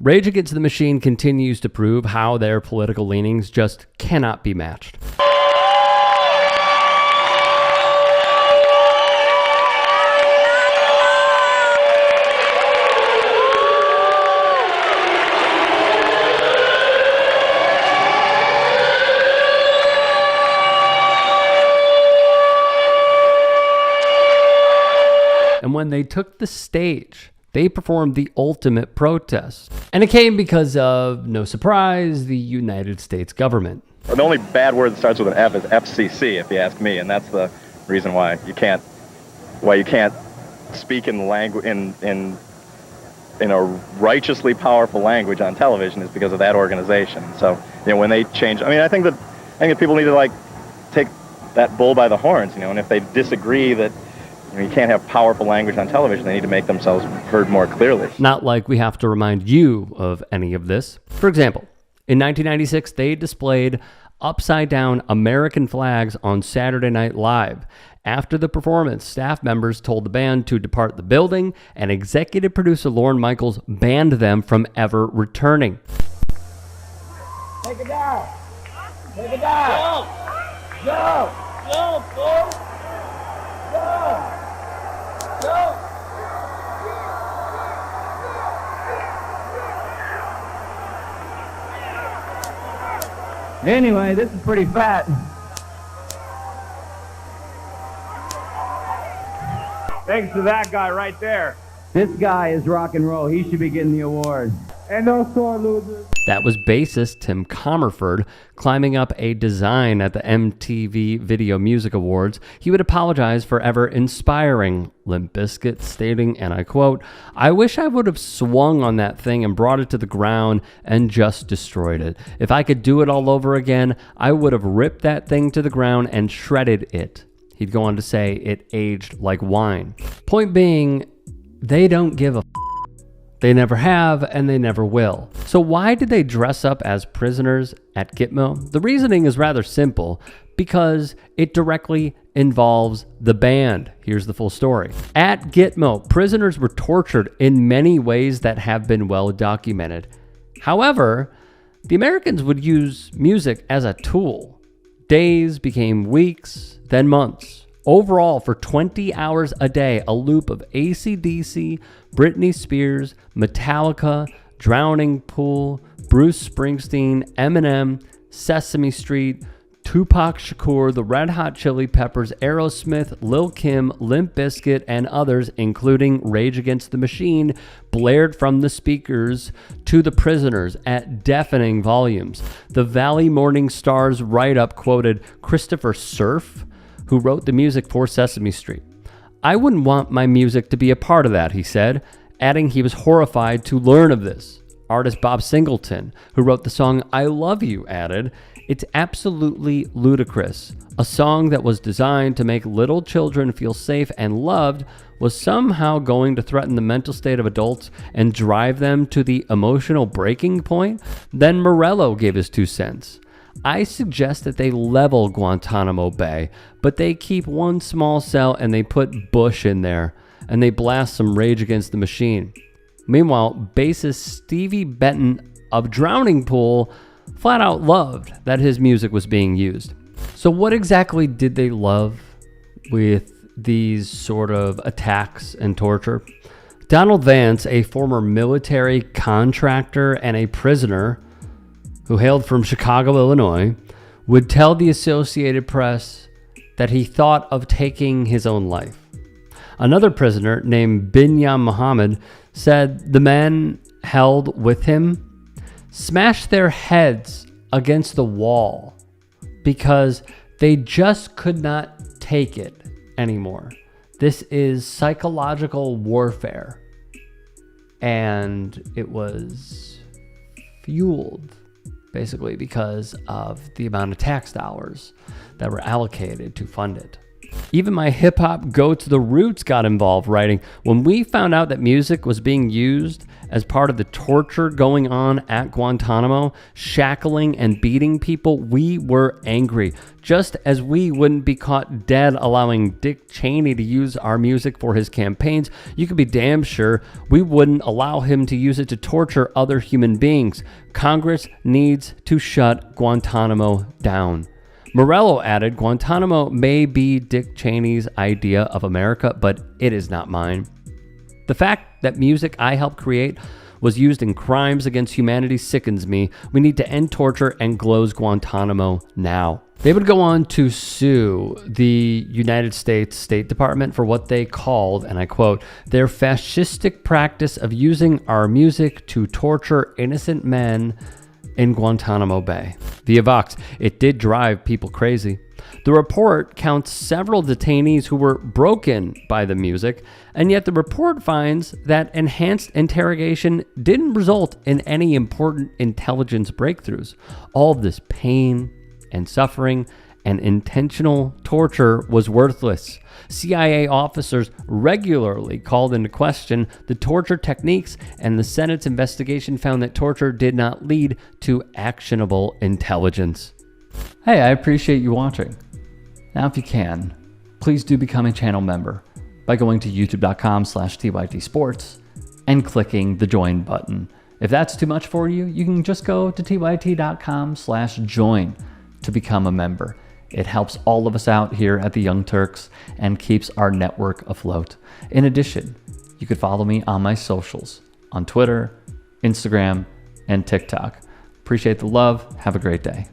Rage Against the Machine continues to prove how their political leanings just cannot be matched. And when they took the stage, they performed the ultimate protest. And it came because of, no surprise, the United States government. The only bad word that starts with an F is FCC, if you ask me, and that's the reason why you can't speak in language in a righteously powerful language on television is because of that organization. So, when they change, I think that people need to take that bull by the horns, and if they disagree that you can't have powerful language on television, they need to make themselves heard more clearly. Not like we have to remind you of any of this. For example, in 1996, they displayed upside-down American flags on Saturday Night Live. After the performance, staff members told the band to depart the building, and executive producer Lorne Michaels banned them from ever returning. Take it down! Take it down! Go! Go, folks! Go! Go! Anyway, this is pretty fat. Thanks to that guy right there. This guy is rock and roll. He should be getting the award. And no sore losers. That was bassist Tim Comerford climbing up a design at the MTV Video Music Awards. He would apologize for ever inspiring Limp Bizkit, stating, and I quote, "I wish I would have swung on that thing and brought it to the ground and just destroyed it. If I could do it all over again, I would have ripped that thing to the ground and shredded it." He'd go on to say it aged like wine. Point being, they don't give a They never have, and they never will. So why did they dress up as prisoners at Gitmo? The reasoning is rather simple, because it directly involves the band. Here's the full story. At Gitmo, prisoners were tortured in many ways that have been well documented. However, the Americans would use music as a tool. Days became weeks, then months. Overall, for 20 hours a day, a loop of AC/DC, Britney Spears, Metallica, Drowning Pool, Bruce Springsteen, Eminem, Sesame Street, Tupac Shakur, the Red Hot Chili Peppers, Aerosmith, Lil' Kim, Limp Bizkit, and others, including Rage Against the Machine, blared from the speakers to the prisoners at deafening volumes. The Valley Morning Star's write-up quoted Christopher Surf, who wrote the music for Sesame Street. "I wouldn't want my music to be a part of that," he said, adding he was horrified to learn of this. Artist Bob Singleton, who wrote the song I Love You, added, "It's absolutely ludicrous. A song that was designed to make little children feel safe and loved was somehow going to threaten the mental state of adults and drive them to the emotional breaking point?" Then Morello gave his 2 cents. "I suggest that they level Guantanamo Bay, but they keep one small cell and they put Bush in there, and they blast some Rage Against the Machine." Meanwhile, bassist Stevie Benton of Drowning Pool flat out loved that his music was being used. So what exactly did they love with these sort of attacks and torture? Donald Vance, a former military contractor and a prisoner who hailed from Chicago, Illinois, would tell the Associated Press that he thought of taking his own life. Another prisoner named Binyam Muhammad said the men held with him smashed their heads against the wall because they just could not take it anymore. This is psychological warfare, and it was fueled basically because of the amount of tax dollars that were allocated to fund it. Even my hip-hop goats, The Roots, got involved, writing, "When we found out that music was being used as part of the torture going on at Guantanamo, shackling and beating people, we were angry. Just as we wouldn't be caught dead allowing Dick Cheney to use our music for his campaigns, you could be damn sure we wouldn't allow him to use it to torture other human beings. Congress needs to shut Guantanamo down." Morello added, "Guantanamo may be Dick Cheney's idea of America, but it is not mine. The fact that music I helped create was used in crimes against humanity sickens me. We need to end torture and close Guantanamo now." They would go on to sue the United States State Department for what they called, and I quote, "their fascistic practice of using our music to torture innocent men in Guantanamo Bay." Via Vox, it did drive people crazy. The report counts several detainees who were broken by the music, and yet the report finds that enhanced interrogation didn't result in any important intelligence breakthroughs. All of this pain and suffering and intentional torture was worthless. CIA officers regularly called into question the torture techniques, and the Senate's investigation found that torture did not lead to actionable intelligence. Hey, I appreciate you watching. Now, if you can, please do become a channel member by going to youtube.com/TYTsports and clicking the join button. If that's too much for you, you can just go to tyt.com/join to become a member. It helps all of us out here at the Young Turks and keeps our network afloat. In addition, you could follow me on my socials on Twitter, Instagram, and TikTok. Appreciate the love. Have a great day.